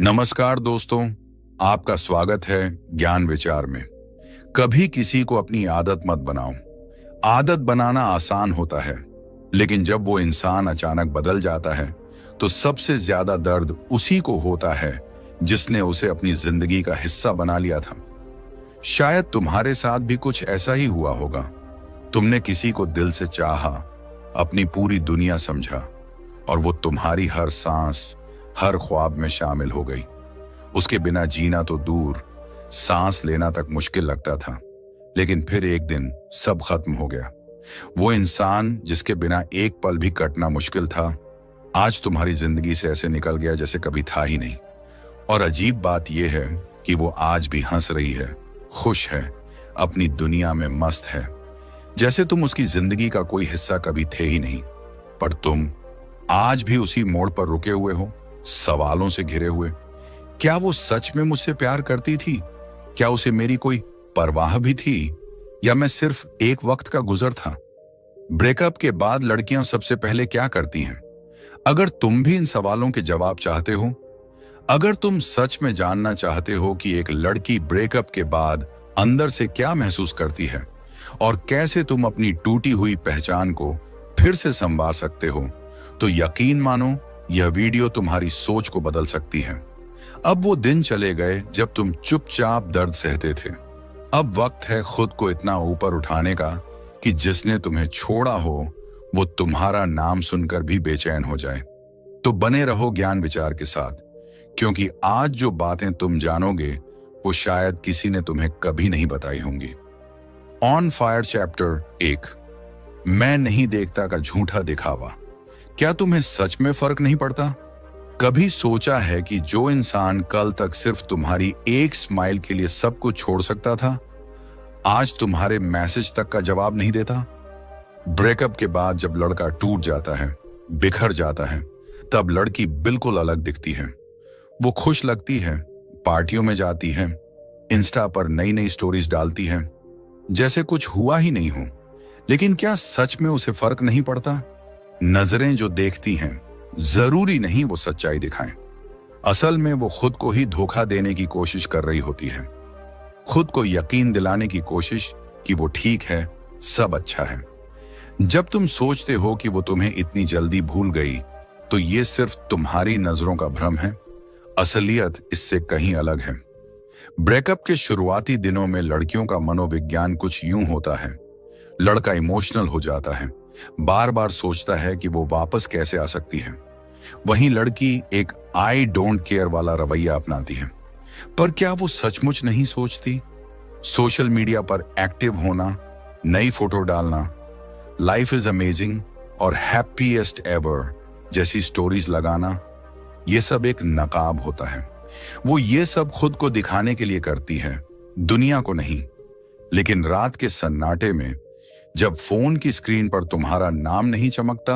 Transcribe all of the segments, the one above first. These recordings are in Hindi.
नमस्कार दोस्तों, आपका स्वागत है ज्ञान विचार में। कभी किसी को अपनी आदत मत बनाओ। आदत बनाना आसान होता है, लेकिन जब वो इंसान अचानक बदल जाता है तो सबसे ज्यादा दर्द उसी को होता है जिसने उसे अपनी जिंदगी का हिस्सा बना लिया था। शायद तुम्हारे साथ भी कुछ ऐसा ही हुआ होगा। तुमने किसी को दिल से चाहा, अपनी पूरी दुनिया समझा, और वो तुम्हारी हर सांस, हर ख्वाब में शामिल हो गई। उसके बिना जीना तो दूर, सांस लेना तक मुश्किल लगता था। लेकिन फिर एक दिन सब खत्म हो गया। वो इंसान जिसके बिना एक पल भी कटना मुश्किल था, आज तुम्हारी जिंदगी से ऐसे निकल गया जैसे कभी था ही नहीं। और अजीब बात यह है कि वो आज भी हंस रही है, खुश है, अपनी दुनिया में मस्त है, जैसे तुम उसकी जिंदगी का कोई हिस्सा कभी थे ही नहीं। पर तुम आज भी उसी मोड़ पर रुके हुए हो, सवालों से घिरे हुए। क्या वो सच में मुझसे प्यार करती थी? क्या उसे मेरी कोई परवाह भी थी, या मैं सिर्फ एक वक्त का गुजर था? ब्रेकअप के बाद लड़कियां सबसे पहले क्या करती हैं? अगर तुम भी इन सवालों के जवाब चाहते हो, अगर तुम सच में जानना चाहते हो कि एक लड़की ब्रेकअप के बाद अंदर से क्या महसूस करती है और कैसे तुम अपनी टूटी हुई पहचान को फिर से संवार सकते हो, तो यकीन मानो, यह वीडियो तुम्हारी सोच को बदल सकती है। अब वो दिन चले गए जब तुम चुपचाप दर्द सहते थे। अब वक्त है खुद को इतना ऊपर उठाने का कि जिसने तुम्हें छोड़ा हो वो तुम्हारा नाम सुनकर भी बेचैन हो जाए। तो बने रहो ज्ञान विचार के साथ, क्योंकि आज जो बातें तुम जानोगे वो शायद किसी ने तुम्हें कभी नहीं बताई होंगी। ऑन फायर चैप्टर 1, मैं नहीं देखता का झूठा दिखावा। क्या तुम्हें सच में फर्क नहीं पड़ता? कभी सोचा है कि जो इंसान कल तक सिर्फ तुम्हारी एक स्माइल के लिए सब कुछ छोड़ सकता था, आज तुम्हारे मैसेज तक का जवाब नहीं देता? ब्रेकअप के बाद जब लड़का टूट जाता है, बिखर जाता है, तब लड़की बिल्कुल अलग दिखती है। वो खुश लगती है, पार्टियों में जाती है, इंस्टा पर नई नई स्टोरीज डालती है, जैसे कुछ हुआ ही नहीं हो। लेकिन क्या सच में उसे फर्क नहीं पड़ता? नजरें जो देखती हैं, जरूरी नहीं वो सच्चाई दिखाएं। असल में वो खुद को ही धोखा देने की कोशिश कर रही होती है, खुद को यकीन दिलाने की कोशिश कि वो ठीक है, सब अच्छा है। जब तुम सोचते हो कि वो तुम्हें इतनी जल्दी भूल गई, तो ये सिर्फ तुम्हारी नजरों का भ्रम है। असलियत इससे कहीं अलग है। ब्रेकअप के शुरुआती दिनों में लड़कियों का मनोविज्ञान कुछ यूं होता है। लड़का इमोशनल हो जाता है, बार बार सोचता है कि वो वापस कैसे आ सकती है। वहीं लड़की एक आई डोंट केयर वाला रवैया अपनाती है। पर क्या वो सचमुच नहीं सोचती? सोशल मीडिया पर एक्टिव होना, नई फोटो डालना, लाइफ इज अमेजिंग और हैप्पीएस्ट एवर जैसी स्टोरीज लगाना, ये सब एक नकाब होता है। वो ये सब खुद को दिखाने के लिए करती है, दुनिया को नहीं। लेकिन रात के सन्नाटे में जब फोन की स्क्रीन पर तुम्हारा नाम नहीं चमकता,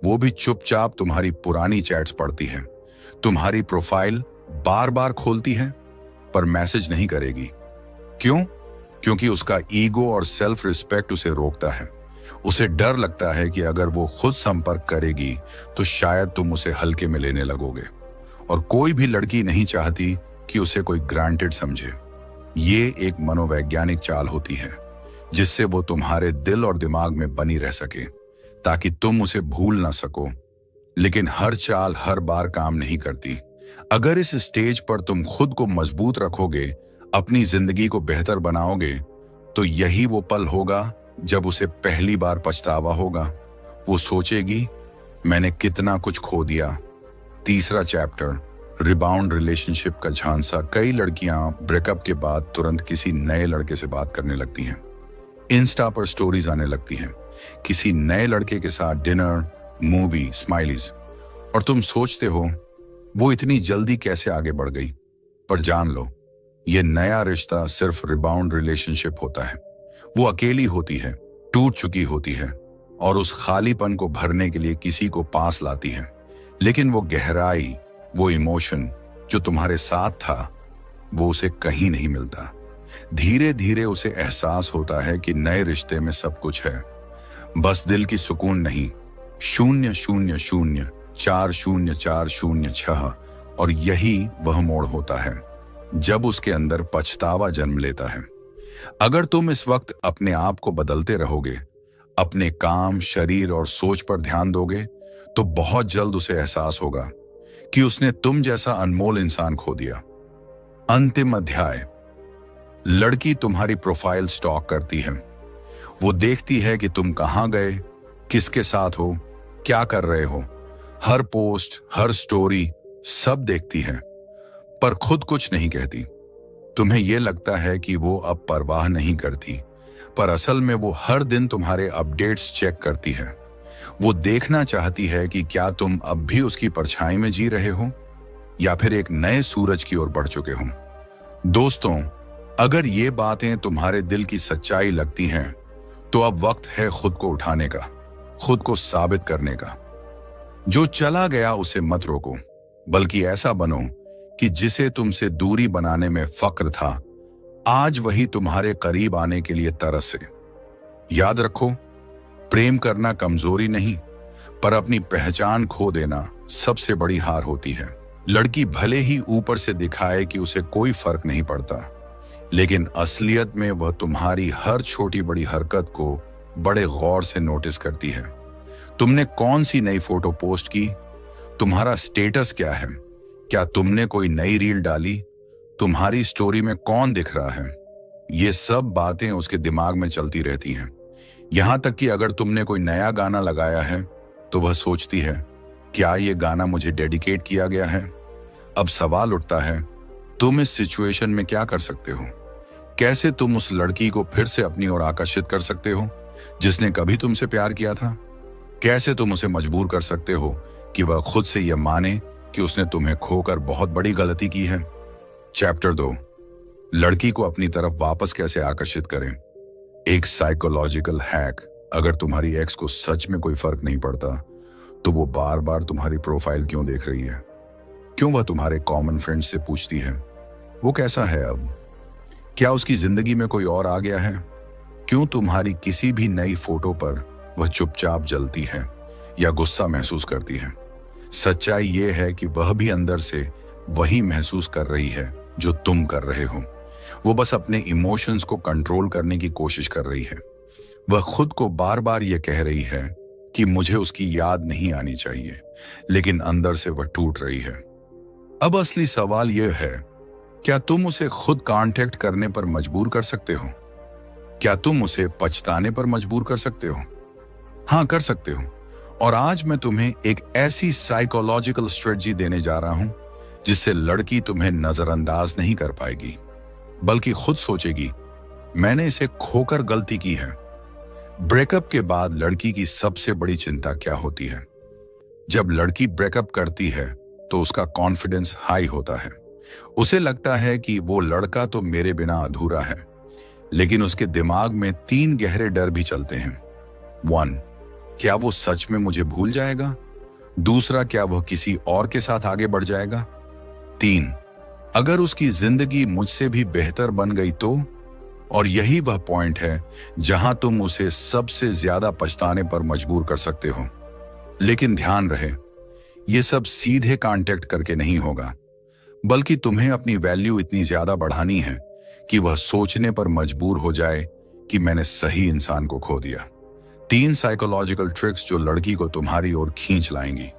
वो भी चुपचाप तुम्हारी पुरानी चैट्स पढ़ती है, तुम्हारी प्रोफाइल बार बार खोलती है, पर मैसेज नहीं करेगी। क्यों? क्योंकि उसका ईगो और सेल्फ रिस्पेक्ट उसे रोकता है। उसे डर लगता है कि अगर वो खुद संपर्क करेगी तो शायद तुम उसे हल्के में लेने लगोगे। और कोई भी लड़की नहीं चाहती कि उसे कोई ग्रांटेड समझे। ये एक मनोवैज्ञानिक चाल होती है, जिससे वो तुम्हारे दिल और दिमाग में बनी रह सके, ताकि तुम उसे भूल ना सको। लेकिन हर चाल हर बार काम नहीं करती। अगर इस स्टेज पर तुम खुद को मजबूत रखोगे, अपनी जिंदगी को बेहतर बनाओगे, तो यही वो पल होगा जब उसे पहली बार पछतावा होगा। वो सोचेगी, मैंने कितना कुछ खो दिया। तीसरा चैप्टर, रिबाउंड रिलेशनशिप का झांसा। कई लड़कियां ब्रेकअप के बाद तुरंत किसी नए लड़के से बात करने लगती हैं। इंस्टा पर स्टोरीज आने लगती हैं, किसी नए लड़के के साथ डिनर, मूवी, स्माइलीज, और तुम सोचते हो वो इतनी जल्दी कैसे आगे बढ़ गई। पर जान लो, ये नया रिश्ता सिर्फ रिबाउंड रिलेशनशिप होता है। वो अकेली होती है, टूट चुकी होती है, और उस खालीपन को भरने के लिए किसी को पास लाती है। लेकिन वो गहराई, वो इमोशन जो तुम्हारे साथ था, वो उसे कहीं नहीं मिलता। धीरे धीरे उसे एहसास होता है कि नए रिश्ते में सब कुछ है, बस दिल की सुकून नहीं। 0 0 0 4 0 4 0 6 और यही वह मोड़ होता है जब उसके अंदर पछतावा जन्म लेता है। अगर तुम इस वक्त अपने आप को बदलते रहोगे, अपने काम, शरीर और सोच पर ध्यान दोगे, तो बहुत जल्द उसे एहसास होगा कि उसने तुम जैसा अनमोल इंसान खो दिया। अंतिम अध्याय। लड़की तुम्हारी प्रोफाइल स्टॉक करती है। वो देखती है कि तुम कहां गए, किसके साथ हो, क्या कर रहे हो। हर पोस्ट, हर स्टोरी सब देखती है, पर खुद कुछ नहीं कहती। तुम्हें यह लगता है कि वो अब परवाह नहीं करती, पर असल में वो हर दिन तुम्हारे अपडेट्स चेक करती है। वो देखना चाहती है कि क्या तुम अब भी उसकी परछाई में जी रहे हो या फिर एक नए सूरज की ओर बढ़ चुके हो। दोस्तों, अगर ये बातें तुम्हारे दिल की सच्चाई लगती हैं, तो अब वक्त है खुद को उठाने का, खुद को साबित करने का। जो चला गया उसे मत रोको, बल्कि ऐसा बनो कि जिसे तुमसे दूरी बनाने में फक्र था, आज वही तुम्हारे करीब आने के लिए तरसे। याद रखो, प्रेम करना कमजोरी नहीं, पर अपनी पहचान खो देना सबसे बड़ी हार होती है। लड़की भले ही ऊपर से दिखाए कि उसे कोई फर्क नहीं पड़ता, लेकिन असलियत में वह तुम्हारी हर छोटी बड़ी हरकत को बड़े गौर से नोटिस करती है। तुमने कौन सी नई फोटो पोस्ट की, तुम्हारा स्टेटस क्या है, क्या तुमने कोई नई रील डाली, तुम्हारी स्टोरी में कौन दिख रहा है। ये सब बातें उसके दिमाग में चलती रहती हैं। यहां तक कि अगर तुमने कोई नया गाना लगाया है तो वह सोचती है, क्या ये गाना मुझे डेडिकेट किया गया है। अब सवाल उठता है, तुम इस सिचुएशन में क्या कर सकते हो? कैसे तुम उस लड़की को फिर से अपनी ओर आकर्षित कर सकते हो जिसने कभी तुमसे प्यार किया था? कैसे तुम उसे मजबूर कर सकते हो कि वह खुद से यह माने कि उसने तुम्हें खोकर बहुत बड़ी गलती की है? चैप्टर 2, लड़की को अपनी तरफ वापस कैसे आकर्षित करें। एक साइकोलॉजिकल हैक। अगर तुम्हारी एक्स को सच में कोई फर्क नहीं पड़ता, तो वो बार बार तुम्हारी प्रोफाइल क्यों देख रही है? क्यों वह तुम्हारे कॉमन फ्रेंड से पूछती है, वो कैसा है अब? क्या उसकी जिंदगी में कोई और आ गया है? क्यों तुम्हारी किसी भी नई फोटो पर वह चुपचाप जलती है या गुस्सा महसूस करती है? सच्चाई यह है कि वह भी अंदर से वही महसूस कर रही है जो तुम कर रहे हो। वो बस अपने इमोशंस को कंट्रोल करने की कोशिश कर रही है। वह खुद को बार बार यह कह रही है कि मुझे उसकी याद नहीं आनी चाहिए, लेकिन अंदर से वह टूट रही है। अब असली सवाल यह है, क्या तुम उसे खुद कांटेक्ट करने पर मजबूर कर सकते हो? क्या तुम उसे पछताने पर मजबूर कर सकते हो? हाँ, कर सकते हो। और आज मैं तुम्हें एक ऐसी साइकोलॉजिकल स्ट्रेटजी देने जा रहा हूं जिससे लड़की तुम्हें नजरअंदाज नहीं कर पाएगी, बल्कि खुद सोचेगी, मैंने इसे खोकर गलती की है। ब्रेकअप के बाद लड़की की सबसे बड़ी चिंता क्या होती है? जब लड़की ब्रेकअप करती है तो उसका कॉन्फिडेंस हाई होता है। उसे लगता है कि वो लड़का तो मेरे बिना अधूरा है। लेकिन उसके दिमाग में 3 गहरे डर भी चलते हैं। 1, क्या वो सच में मुझे भूल जाएगा? दूसरा, क्या वह किसी और के साथ आगे बढ़ जाएगा? 3, अगर उसकी जिंदगी मुझसे भी बेहतर बन गई तो? और यही वह पॉइंट है जहां तुम उसे सबसे ज्यादा पछताने पर मजबूर कर सकते हो। लेकिन ध्यान रहे, यह सब सीधे कांटेक्ट करके नहीं होगा, बल्कि तुम्हें अपनी वैल्यू इतनी ज्यादा बढ़ानी है कि वह सोचने पर मजबूर हो जाए कि मैंने सही इंसान को खो दिया। 3 साइकोलॉजिकल ट्रिक्स जो लड़की को तुम्हारी ओर खींच लाएंगी।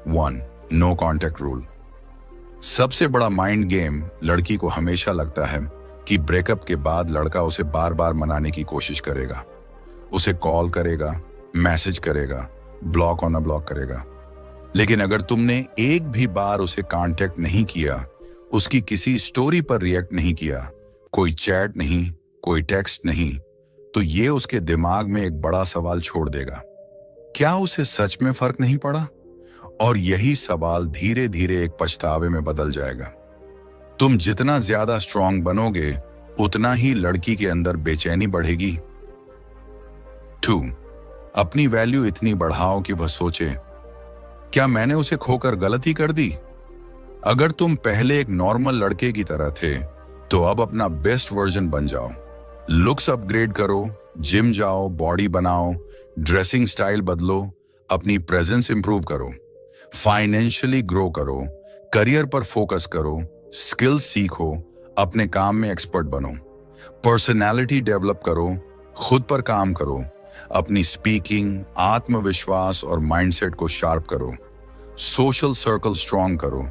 1, नो कॉन्टेक्ट रूल। सबसे बड़ा माइंड गेम। लड़की को हमेशा लगता है कि ब्रेकअप के बाद लड़का उसे बार बार मनाने की कोशिश करेगा। उसे कॉल करेगा, मैसेज करेगा, ब्लॉक और अनब्लॉक करेगा। लेकिन अगर तुमने एक भी बार उसे कांटेक्ट नहीं किया, उसकी किसी स्टोरी पर रिएक्ट नहीं किया, कोई चैट नहीं, कोई टेक्स्ट नहीं, तो ये उसके दिमाग में एक बड़ा सवाल छोड़ देगा, क्या उसे सच में फर्क नहीं पड़ा? और यही सवाल धीरे धीरे एक पछतावे में बदल जाएगा। तुम जितना ज्यादा स्ट्रांग बनोगे, उतना ही लड़की के अंदर बेचैनी बढ़ेगी। 2, अपनी वैल्यू इतनी बढ़ाओ कि वह सोचे, क्या मैंने उसे खोकर गलती कर दी? अगर तुम पहले एक नॉर्मल लड़के की तरह थे, तो अब अपना बेस्ट वर्जन बन जाओ। लुक्स अपग्रेड करो, जिम जाओ, बॉडी बनाओ, ड्रेसिंग स्टाइल बदलो, अपनी प्रेजेंस इंप्रूव करो, फाइनेंशियली ग्रो करो, करियर पर फोकस करो, स्किल्स सीखो, अपने काम में एक्सपर्ट बनो, पर्सनालिटी डेवलप करो, खुद पर काम करो, अपनी स्पीकिंग, आत्मविश्वास और माइंडसेट को शार्प करो, सोशल सर्कल स्ट्रांग करो,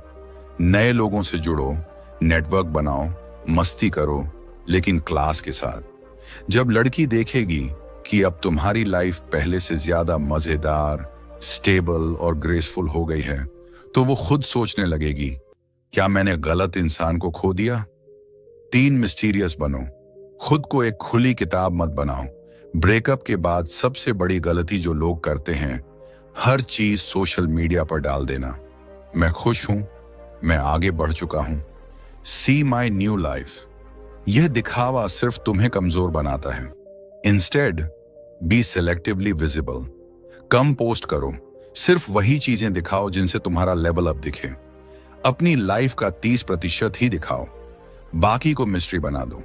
नए लोगों से जुड़ो, नेटवर्क बनाओ, मस्ती करो, लेकिन क्लास के साथ। जब लड़की देखेगी कि अब तुम्हारी लाइफ पहले से ज्यादा मजेदार, स्टेबल और ग्रेसफुल हो गई है, तो वो खुद सोचने लगेगी, क्या मैंने गलत इंसान को खो दिया? 3 मिस्टीरियस बनो, खुद को एक खुली किताब मत बनाओ। ब्रेकअप के बाद सबसे बड़ी गलती जो लोग करते हैं, हर चीज सोशल मीडिया पर डाल देना। मैं खुश हूं, मैं आगे बढ़ चुका हूं, सी माई न्यू लाइफ। यह दिखावा सिर्फ तुम्हें कमजोर बनाता है। Instead be selectively visible. कम पोस्ट करो, सिर्फ वही चीजें दिखाओ जिनसे तुम्हारा लेवल अप दिखे। अपनी लाइफ का 30% ही दिखाओ, बाकी को मिस्ट्री बना दो।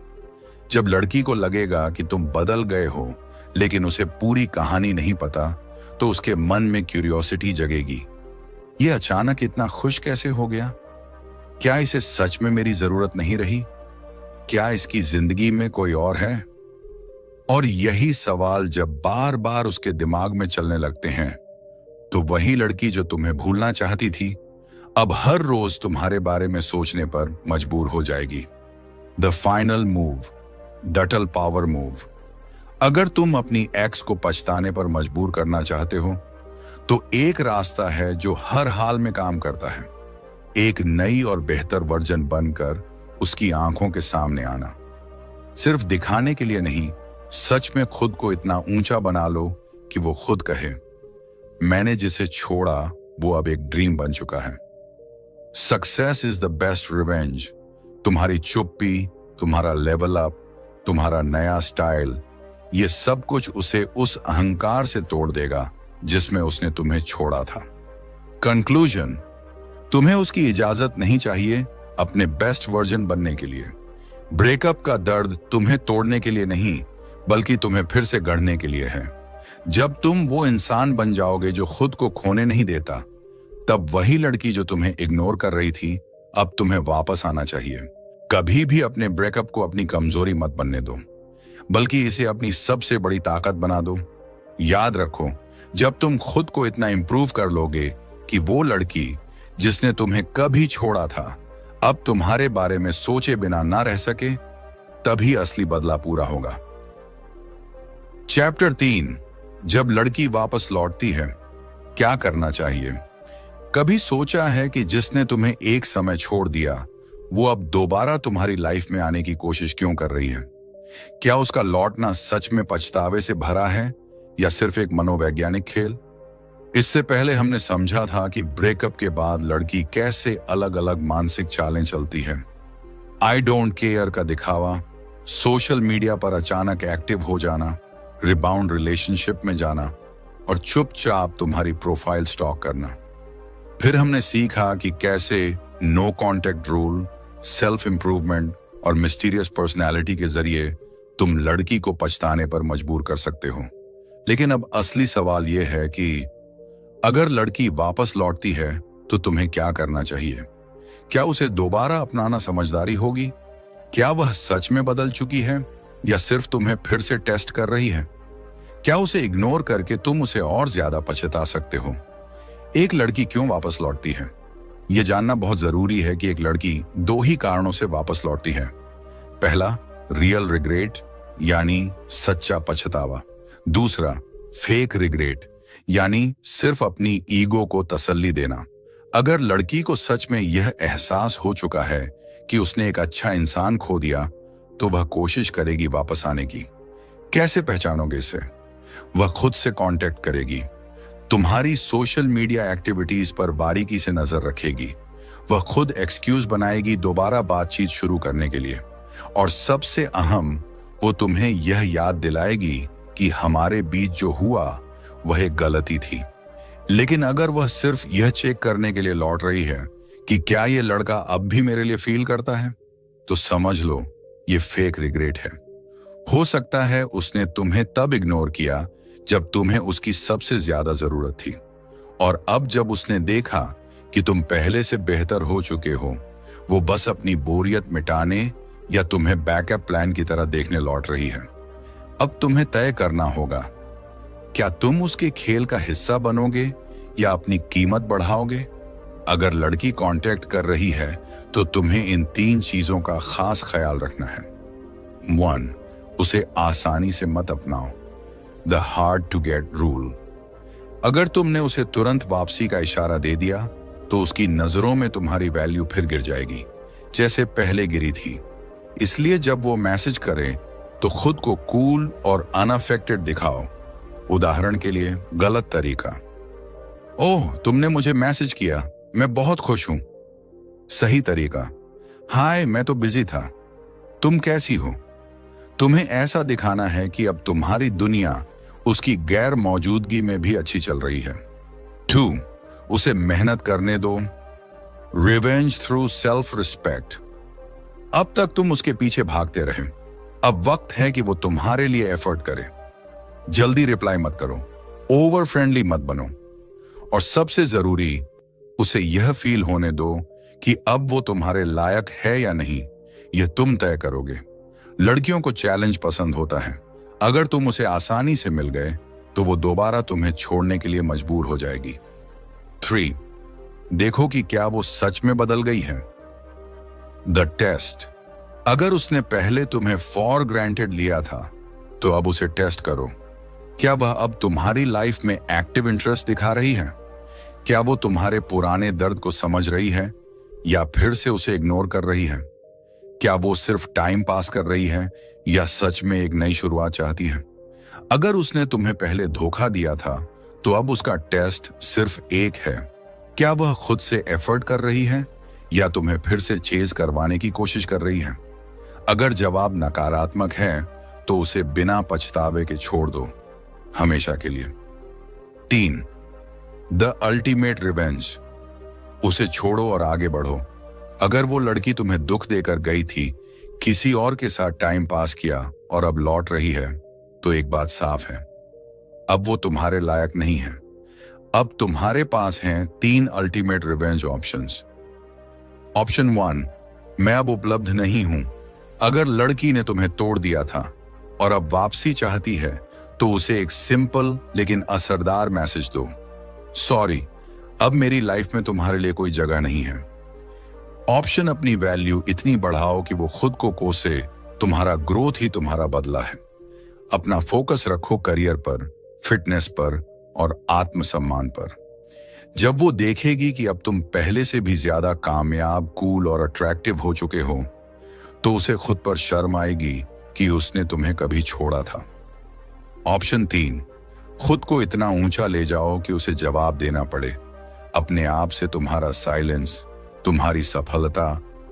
जब लड़की को लगेगा कि तुम बदल गए हो लेकिन उसे पूरी कहानी नहीं पता, तो उसके मन में क्यूरियोसिटी जगेगी। ये अचानक इतना खुश कैसे हो गया? क्या इसे सच में मेरी जरूरत नहीं रही? क्या इसकी जिंदगी में कोई और है? और यही सवाल जब बार बार उसके दिमाग में चलने लगते हैं, तो वही लड़की जो तुम्हें भूलना चाहती थी, अब हर रोज तुम्हारे बारे में सोचने पर मजबूर हो जाएगी। द फाइनल मूव, डटल पावर मूव। अगर तुम अपनी एक्स को पछताने पर मजबूर करना चाहते हो, तो एक रास्ता है जो हर हाल में काम करता है। एक नई और बेहतर वर्जन बनकर उसकी आंखों के सामने आना। सिर्फ दिखाने के लिए नहीं, सच में खुद को इतना ऊंचा बना लो कि वो खुद कहे, मैंने जिसे छोड़ा वो अब एक ड्रीम बन चुका है। Success is the best revenge. तुम्हारी चुप्पी, तुम्हारा लेवल अप, तुम्हारा नया स्टाइल, ये सब कुछ उसे उस अहंकार से तोड़ देगा जिसमें उसने तुम्हें छोड़ा था। कंक्लूजन, तुम्हें उसकी इजाजत नहीं चाहिए अपने बेस्ट वर्जन बनने के लिए। ब्रेकअप का दर्द तुम्हें तोड़ने के लिए नहीं, बल्कि तुम्हें फिर से गढ़ने के लिए है। जब तुम वो इंसान बन जाओगे जो खुद को खोने नहीं देता, तब वही लड़की जो तुम्हें इग्नोर कर रही थी, अब तुम्हें वापस आना चाहिए। कभी भी अपने ब्रेकअप को अपनी कमजोरी मत बनने दो, बल्कि इसे अपनी सबसे बड़ी ताकत बना दो। याद रखो, जब तुम खुद को इतना इंप्रूव कर लोगे कि वो लड़की जिसने तुम्हें कभी छोड़ा था, अब तुम्हारे बारे में सोचे बिना ना रह सके, तभी असली बदला पूरा होगा। चैप्टर 3, जब लड़की वापस लौटती है, क्या करना चाहिए? कभी सोचा है कि जिसने तुम्हें एक समय छोड़ दिया, वो अब दोबारा तुम्हारी लाइफ में आने की कोशिश क्यों कर रही है? क्या उसका लौटना सच में पछतावे से भरा है या सिर्फ एक मनोवैज्ञानिक खेल? इससे पहले हमने समझा था कि ब्रेकअप के बाद लड़की कैसे अलग अलग मानसिक चालें चलती है। आई डोंट केयर का दिखावा, सोशल मीडिया पर अचानक एक्टिव हो जाना, रिबाउंड रिलेशनशिप में जाना और चुपचाप तुम्हारी प्रोफाइल स्टॉक करना। फिर हमने सीखा कि कैसे no contact rule, self improvement और मिस्टीरियस पर्सनैलिटी के जरिए तुम लड़की को पछताने पर मजबूर कर सकते हो। लेकिन अब असली सवाल यह है कि अगर लड़की वापस लौटती है तो तुम्हें क्या करना चाहिए? क्या उसे दोबारा अपनाना समझदारी होगी? क्या वह सच में बदल चुकी है या सिर्फ तुम्हें फिर से टेस्ट कर रही है? क्या उसे इग्नोर करके तुम उसे और ज्यादा पछता सकते हो? एक लड़की क्यों वापस लौटती है? यह जानना बहुत जरूरी है कि एक लड़की 2 ही कारणों से वापस लौटती है। पहला, रियल रिग्रेट यानी सच्चा पछतावा। दूसरा, फेक रिग्रेट यानी सिर्फ अपनी ईगो को तसल्ली देना। अगर लड़की को सच में यह एहसास हो चुका है कि उसने एक अच्छा इंसान खो दिया, तो वह कोशिश करेगी वापस आने की। कैसे पहचानोगे इसे? वह खुद से कांटेक्ट करेगी, तुम्हारी सोशल मीडिया एक्टिविटीज पर बारीकी से नजर रखेगी, वह खुद एक्सक्यूज बनाएगी दोबारा बातचीत शुरू करने के लिए, और सबसे अहम, वो तुम्हें यह याद दिलाएगी कि हमारे बीच जो हुआ वह एक गलती थी। लेकिन अगर वह सिर्फ यह चेक करने के लिए लौट रही है कि क्या यह लड़का अब भी मेरे लिए फील करता है, तो समझ लो यह फेक रिग्रेट है। हो सकता है उसने तुम्हें तब इग्नोर किया जब तुम्हें उसकी सबसे ज्यादा जरूरत थी, और अब जब उसने देखा कि तुम पहले से बेहतर हो चुके हो, वो बस अपनी बोरियत मिटाने या तुम्हें बैकअप प्लान की तरह देखने लौट रही है। अब तुम्हें तय करना होगा, क्या तुम उसके खेल का हिस्सा बनोगे या अपनी कीमत बढ़ाओगे। अगर लड़की कांटेक्ट कर रही है तो तुम्हें इन 3 चीजों का खास ख्याल रखना है। 1. उसे आसानी से मत अपनाओ। The hard to get rule. अगर तुमने उसे तुरंत वापसी का इशारा दे दिया तो उसकी नजरों में तुम्हारी वैल्यू फिर गिर जाएगी, जैसे पहले गिरी थी। इसलिए जब वो मैसेज करे तो खुद को कूल और अनअफेक्टेड दिखाओ। उदाहरण के लिए, गलत तरीका, ओह तुमने मुझे मैसेज किया, मैं बहुत खुश हूं। सही तरीका, हाय मैं तो बिजी था, तुम कैसी हो। तुम्हें ऐसा दिखाना है कि अब तुम्हारी दुनिया उसकी गैर मौजूदगी में भी अच्छी चल रही है। 2. उसे मेहनत करने दो। Revenge through self respect. अब तक तुम उसके पीछे भागते रहे, अब वक्त है कि वो तुम्हारे लिए एफर्ट करे। जल्दी रिप्लाई मत करो, ओवर फ्रेंडली मत बनो, और सबसे जरूरी, उसे यह फील होने दो कि अब वो तुम्हारे लायक है या नहीं, यह तुम तय करोगे। लड़कियों को चैलेंज पसंद होता है। अगर तुम उसे आसानी से मिल गए तो वो दोबारा तुम्हें छोड़ने के लिए मजबूर हो जाएगी। 3. देखो कि क्या वो सच में बदल गई है। The test. अगर उसने पहले तुम्हें फॉर ग्रांटेड लिया था तो अब उसे टेस्ट करो। क्या वह अब तुम्हारी लाइफ में एक्टिव इंटरेस्ट दिखा रही है? क्या वो तुम्हारे पुराने दर्द को समझ रही है या फिर से उसे इग्नोर कर रही है? क्या वो सिर्फ टाइम पास कर रही है या सच में एक नई शुरुआत चाहती है? अगर उसने तुम्हें पहले धोखा दिया था तो अब उसका टेस्ट सिर्फ एक है, क्या वह खुद से एफर्ट कर रही है या तुम्हें फिर से चेज करवाने की कोशिश कर रही है? अगर जवाब नकारात्मक है तो उसे बिना पछतावे के छोड़ दो, हमेशा के लिए। 3. The ultimate revenge. उसे छोड़ो और आगे बढ़ो। अगर वो लड़की तुम्हें दुख देकर गई थी, किसी और के साथ टाइम पास किया और अब लौट रही है, तो एक बात साफ है, अब वो तुम्हारे लायक नहीं है। अब तुम्हारे पास हैं 3 अल्टीमेट रिवेंज ऑप्शंस। ऑप्शन 1, मैं अब उपलब्ध नहीं हूं। अगर लड़की ने तुम्हें तोड़ दिया था और अब वापसी चाहती है तो उसे एक सिंपल लेकिन असरदार मैसेज दो, सॉरी, अब मेरी लाइफ में तुम्हारे लिए कोई जगह नहीं है। ऑप्शन अपनी वैल्यू इतनी बढ़ाओ कि वो खुद को कोसे, तुम्हारा ग्रोथ ही तुम्हारा बदला है। अपना फोकस रखो करियर पर, फिटनेस पर और आत्मसम्मान पर। जब वो देखेगी कि अब तुम पहले से भी ज्यादा कामयाब, कूल और अट्रैक्टिव हो चुके हो, तो उसे खुद पर शर्म आएगी कि उसने तुम्हें कभी छोड़ा था। ऑप्शन 3, खुद को इतना ऊंचा ले जाओ कि उसे जवाब देना पड़े। अपने आप से तुम्हारा साइलेंस, तुम्हारी सफलता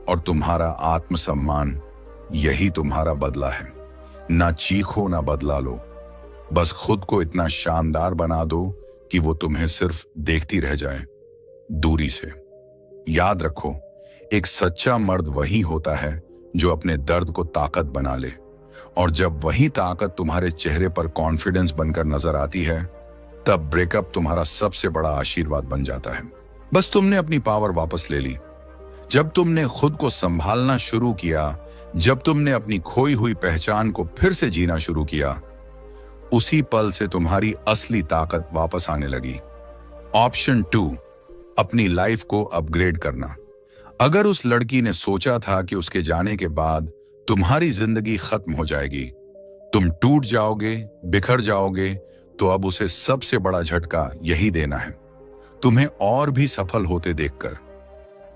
और तुम्हारा आत्मसम्मान, यही तुम्हारा बदला है। ना चीखो ना बदला लो, बस खुद को इतना शानदार बना दो कि वो तुम्हें सिर्फ देखती रह जाए, दूरी से। याद रखो, एक सच्चा मर्द वही होता है जो अपने दर्द को ताकत बना ले, और जब वही ताकत तुम्हारे चेहरे पर कॉन्फिडेंस बनकर नजर आती है, तब ब्रेकअप तुम्हारा सबसे बड़ा आशीर्वाद बन जाता है। बस तुमने अपनी पावर वापस ले ली। जब तुमने खुद को संभालना शुरू किया, जब तुमने अपनी खोई हुई पहचान को फिर से जीना शुरू किया, उसी पल से तुम्हारी असली ताकत वापस आने लगी। ऑप्शन 2, अपनी लाइफ को अपग्रेड करना। अगर उस लड़की ने सोचा था कि उसके जाने के बाद तुम्हारी जिंदगी खत्म हो जाएगी, तुम टूट जाओगे, बिखर जाओगे, तो अब उसे सबसे बड़ा झटका यही देना है, तुम्हें और भी सफल होते देखकर।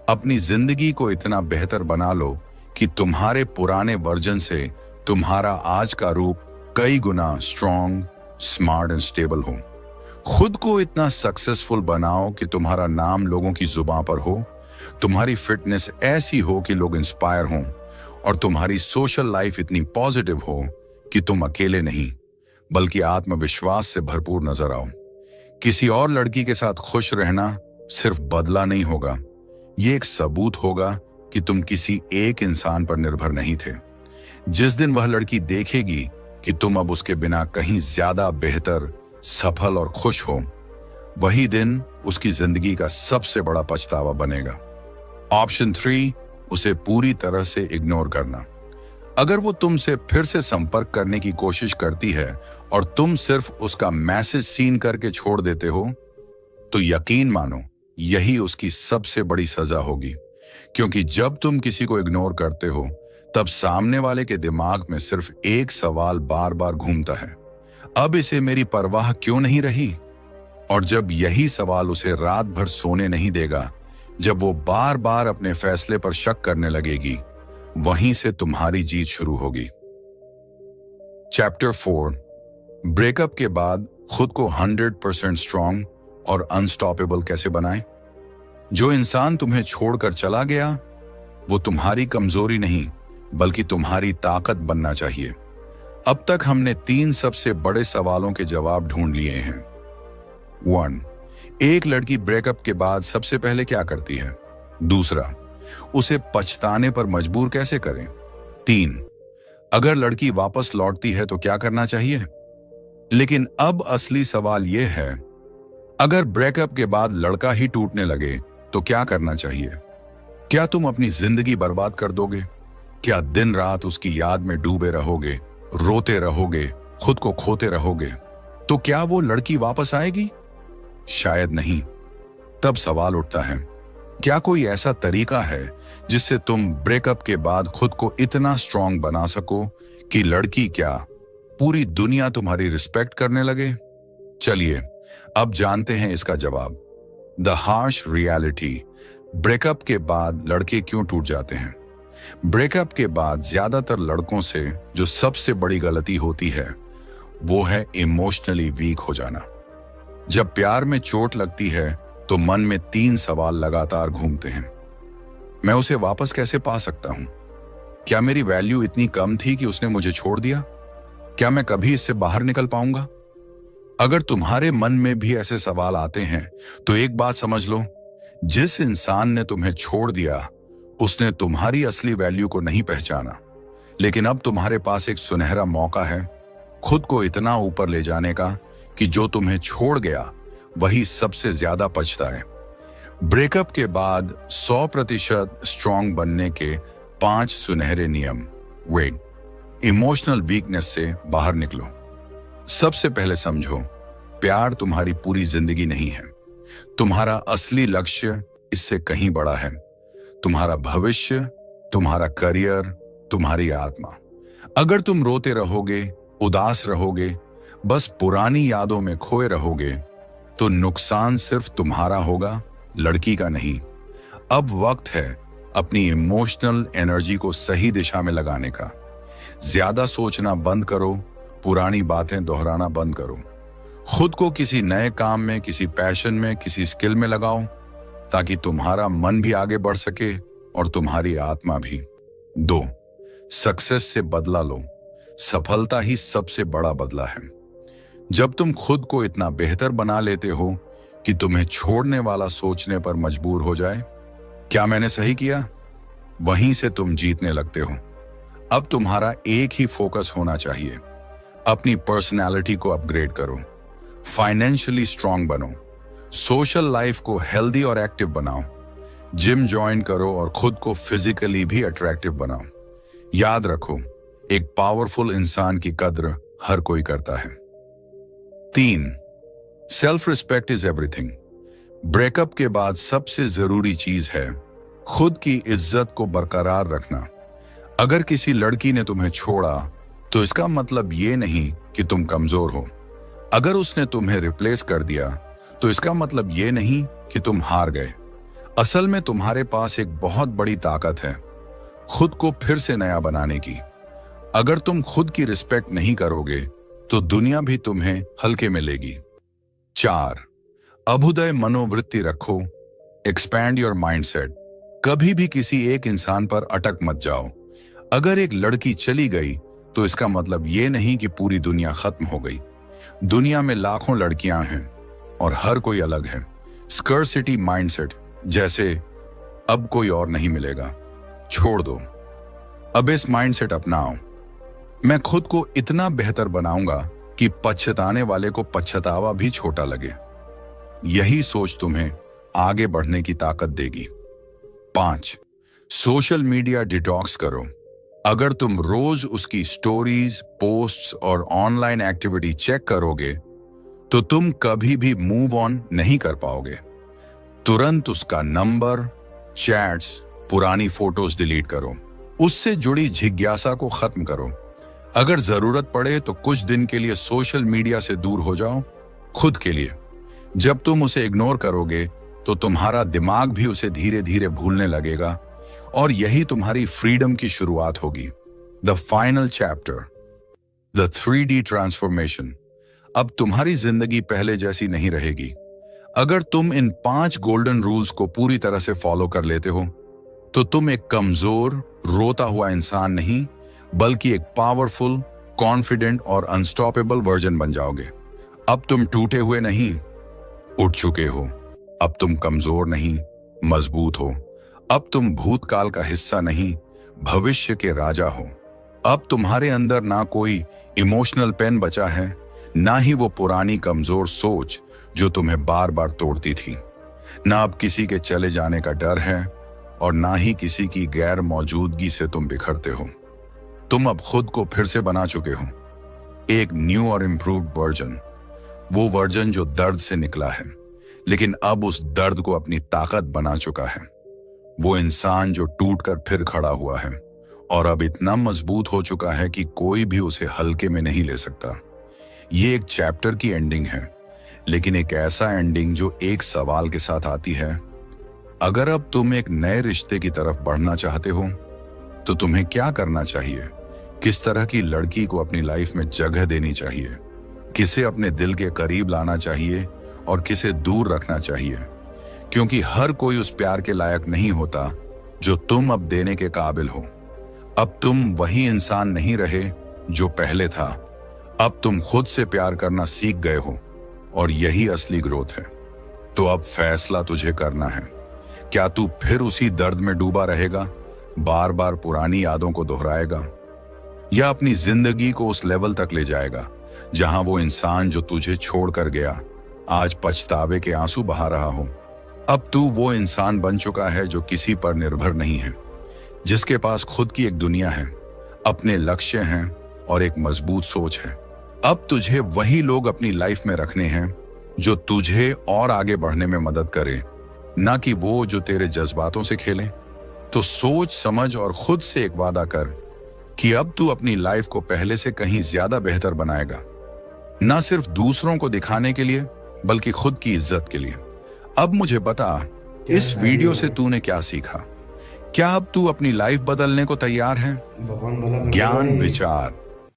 अपनी जिंदगी को इतना बेहतर बना लो कि तुम्हारे पुराने वर्जन से तुम्हारा आज का रूप कई गुना स्ट्रॉन्ग, स्मार्ट एंड स्टेबल हो। खुद को इतना सक्सेसफुल बनाओ कि तुम्हारा नाम लोगों की जुबान पर हो, तुम्हारी फिटनेस ऐसी हो कि लोग इंस्पायर हों, और तुम्हारी सोशल लाइफ इतनी पॉजिटिव हो कि तुम अकेले नहीं बल्कि आत्मविश्वास से भरपूर नजर आओ। किसी और लड़की के साथ खुश रहना सिर्फ बदला नहीं होगा, ये एक सबूत होगा कि तुम किसी एक इंसान पर निर्भर नहीं थे। जिस दिन वह लड़की देखेगी कि तुम अब उसके बिना कहीं ज्यादा बेहतर, सफल और खुश हो, वही दिन उसकी जिंदगी का सबसे बड़ा पछतावा बनेगा। ऑप्शन 3, उसे पूरी तरह से इग्नोर करना। अगर वो तुमसे फिर से संपर्क करने की कोशिश करती है और तुम सिर्फ उसका मैसेज सीन करके छोड़ देते हो, तो यकीन मानो यही उसकी सबसे बड़ी सजा होगी। क्योंकि जब तुम किसी को इग्नोर करते हो, तब सामने वाले के दिमाग में सिर्फ एक सवाल बार बार घूमता है, अब इसे मेरी परवाह क्यों नहीं रही? और जब यही सवाल उसे रात भर सोने नहीं देगा, जब वो बार बार अपने फैसले पर शक करने लगेगी, वहीं से तुम्हारी जीत शुरू होगी। चैप्टर 4, ब्रेकअप के बाद खुद को 100% स्ट्रांग और अनस्टॉपेबल कैसे बनाएं? जो इंसान तुम्हें छोड़कर चला गया, वो तुम्हारी कमजोरी नहीं बल्कि तुम्हारी ताकत बनना चाहिए। अब तक हमने 3 सबसे बड़े सवालों के जवाब ढूंढ लिए हैं। 1, एक लड़की ब्रेकअप के बाद सबसे पहले क्या करती है? दूसरा, उसे पछताने पर मजबूर कैसे करें? 3, अगर लड़की वापस लौटती है तो क्या करना चाहिए? लेकिन अब असली सवाल यह है, अगर ब्रेकअप के बाद लड़का ही टूटने लगे तो क्या करना चाहिए? क्या तुम अपनी जिंदगी बर्बाद कर दोगे? क्या दिन रात उसकी याद में डूबे रहोगे, रोते रहोगे, खुद को खोते रहोगे? तो क्या वो लड़की वापस आएगी? शायद नहीं। तब सवाल उठता है, क्या कोई ऐसा तरीका है जिससे तुम ब्रेकअप के बाद खुद को इतना स्ट्रांग बना सको कि लड़की क्या, पूरी दुनिया तुम्हारी रिस्पेक्ट करने लगे? चलिए अब जानते हैं इसका जवाब। द हार्श रियलिटी, ब्रेकअप के बाद लड़के क्यों टूट जाते हैं? ब्रेकअप के बाद ज्यादातर लड़कों से जो सबसे बड़ी गलती होती है, वो है इमोशनली वीक हो जाना। जब प्यार में चोट लगती है तो मन में 3 सवाल लगातार घूमते हैं। मैं उसे वापस कैसे पा सकता हूं? क्या मेरी वैल्यू इतनी कम थी कि उसने मुझे छोड़ दिया? क्या मैं कभी इससे बाहर निकल पाऊंगा? अगर तुम्हारे मन में भी ऐसे सवाल आते हैं तो एक बात समझ लो, जिस इंसान ने तुम्हें छोड़ दिया उसने तुम्हारी असली वैल्यू को नहीं पहचाना। लेकिन अब तुम्हारे पास एक सुनहरा मौका है खुद को इतना ऊपर ले जाने का कि जो तुम्हें छोड़ गया वही सबसे ज्यादा पछताए। ब्रेकअप के बाद 100% स्ट्रांग बनने के 5 सुनहरे नियम। वेट, इमोशनल वीकनेस से बाहर निकलो। सबसे पहले समझो, प्यार तुम्हारी पूरी जिंदगी नहीं है। तुम्हारा असली लक्ष्य इससे कहीं बड़ा है। तुम्हारा भविष्य, तुम्हारा करियर, तुम्हारी आत्मा। अगर तुम रोते रहोगे, उदास रहोगे, बस पुरानी यादों में खोए रहोगे, तो नुकसान सिर्फ तुम्हारा होगा, लड़की का नहीं। अब वक्त है अपनी इमोशनल एनर्जी को सही दिशा में लगाने का। ज्यादा सोचना बंद करो, पुरानी बातें दोहराना बंद करो। खुद को किसी नए काम में, किसी पैशन में, किसी स्किल में लगाओ, ताकि तुम्हारा मन भी आगे बढ़ सके और तुम्हारी आत्मा भी। 2, सक्सेस से बदला लो। सफलता ही सबसे बड़ा बदला है। जब तुम खुद को इतना बेहतर बना लेते हो कि तुम्हें छोड़ने वाला सोचने पर मजबूर हो जाए, क्या मैंने सही किया, वहीं से तुम जीतने लगते हो। अब तुम्हारा एक ही फोकस होना चाहिए, अपनी पर्सनालिटी को अपग्रेड करो, फाइनेंशियली स्ट्रांग बनो, सोशल लाइफ को हेल्दी और एक्टिव बनाओ, जिम ज्वाइन करो और खुद को फिजिकली भी अट्रैक्टिव बनाओ। याद रखो, एक पावरफुल इंसान की कद्र हर कोई करता है। 3, self respect is everything. Breakup के बाद सबसे जरूरी चीज है खुद की इज्जत को बरकरार रखना। अगर किसी लड़की ने तुम्हें छोड़ा तो इसका मतलब ये नहीं कि तुम कमजोर हो। अगर उसने तुम्हें रिप्लेस कर दिया तो इसका मतलब ये नहीं कि तुम हार गए। असल में तुम्हारे पास एक बहुत बड़ी ताकत है, खुद को फिर से नया बनाने की। अगर तुम खुद की रिस्पेक्ट नहीं करोगे तो दुनिया भी तुम्हें हल्के में लेगी। 4, अभुदय मनोवृत्ति रखो, एक्सपैंड योर माइंडसेट। कभी भी किसी एक इंसान पर अटक मत जाओ। अगर एक लड़की चली गई तो इसका मतलब ये नहीं कि पूरी दुनिया खत्म हो गई। दुनिया में लाखों लड़कियां हैं और हर कोई अलग है। स्कर्सिटी माइंडसेट, जैसे अब कोई और नहीं मिलेगा, छोड़ दो। अब इस माइंडसेट अपनाओ, मैं खुद को इतना बेहतर बनाऊंगा कि पछताने वाले को पछतावा भी छोटा लगे। यही सोच तुम्हें आगे बढ़ने की ताकत देगी। 5. सोशल मीडिया डिटॉक्स करो। अगर तुम रोज उसकी स्टोरीज, पोस्ट्स और ऑनलाइन एक्टिविटी चेक करोगे तो तुम कभी भी मूव ऑन नहीं कर पाओगे। तुरंत उसका नंबर, चैट्स, पुरानी फोटोज डिलीट करो। उससे जुड़ी जिज्ञासा को खत्म करो। अगर जरूरत पड़े तो कुछ दिन के लिए सोशल मीडिया से दूर हो जाओ, खुद के लिए। जब तुम उसे इग्नोर करोगे तो तुम्हारा दिमाग भी उसे धीरे धीरे भूलने लगेगा और यही तुम्हारी फ्रीडम की शुरुआत होगी। The final chapter, the 3D transformation. अब तुम्हारी जिंदगी पहले जैसी नहीं रहेगी। अगर तुम इन 5 गोल्डन रूल्स को पूरी तरह से फॉलो कर लेते हो तो तुम एक कमजोर, रोता हुआ इंसान नहीं बल्कि एक पावरफुल, कॉन्फिडेंट और अनस्टॉपेबल वर्जन बन जाओगे। अब तुम टूटे हुए नहीं, उठ चुके हो। अब तुम कमजोर नहीं, मजबूत हो। अब तुम भूतकाल का हिस्सा नहीं, भविष्य के राजा हो। अब तुम्हारे अंदर ना कोई इमोशनल पेन बचा है, ना ही वो पुरानी कमजोर सोच जो तुम्हें बार बार तोड़ती थी। ना अब किसी के चले जाने का डर है और ना ही किसी की गैर मौजूदगी से तुम बिखरते हो। तुम अब खुद को फिर से बना चुके हो, एक न्यू और इम्प्रूव्ड वर्जन। वो वर्जन जो दर्द से निकला है लेकिन अब उस दर्द को अपनी ताकत बना चुका है। वो इंसान जो टूटकर फिर खड़ा हुआ है और अब इतना मजबूत हो चुका है कि कोई भी उसे हल्के में नहीं ले सकता। ये एक चैप्टर की एंडिंग है, लेकिन एक ऐसा एंडिंग जो एक सवाल के साथ आती है। अगर अब तुम एक नए रिश्ते की तरफ बढ़ना चाहते हो तो तुम्हें क्या करना चाहिए? किस तरह की लड़की को अपनी लाइफ में जगह देनी चाहिए? किसे अपने दिल के करीब लाना चाहिए और किसे दूर रखना चाहिए? क्योंकि हर कोई उस प्यार के लायक नहीं होता जो तुम अब देने के काबिल हो। अब तुम वही इंसान नहीं रहे जो पहले था। अब तुम खुद से प्यार करना सीख गए हो और यही असली ग्रोथ है। तो अब फैसला तुझे करना है। क्या तू फिर उसी दर्द में डूबा रहेगा, बार बार पुरानी यादों को दोहराएगा, या अपनी जिंदगी को उस लेवल तक ले जाएगा जहां वो इंसान जो तुझे छोड़कर गया आज पछतावे के आंसू बहा रहा हो? अब तू वो इंसान बन चुका है जो किसी पर निर्भर नहीं है, जिसके पास खुद की एक दुनिया है, अपने लक्ष्य हैं और एक मजबूत सोच है। अब तुझे वही लोग अपनी लाइफ में रखने हैं जो तुझे और आगे बढ़ने में मदद करें, ना कि वो जो तेरे जज्बातों से खेलें। तो सोच समझ और खुद से एक वादा कर कि अब तू अपनी लाइफ को पहले से कहीं ज्यादा बेहतर बनाएगा, ना सिर्फ दूसरों को दिखाने के लिए बल्कि खुद की इज्जत के लिए। अब मुझे बता, इस वीडियो से तूने क्या सीखा? क्या अब तू अपनी लाइफ बदलने को तैयार है? ज्ञान विचार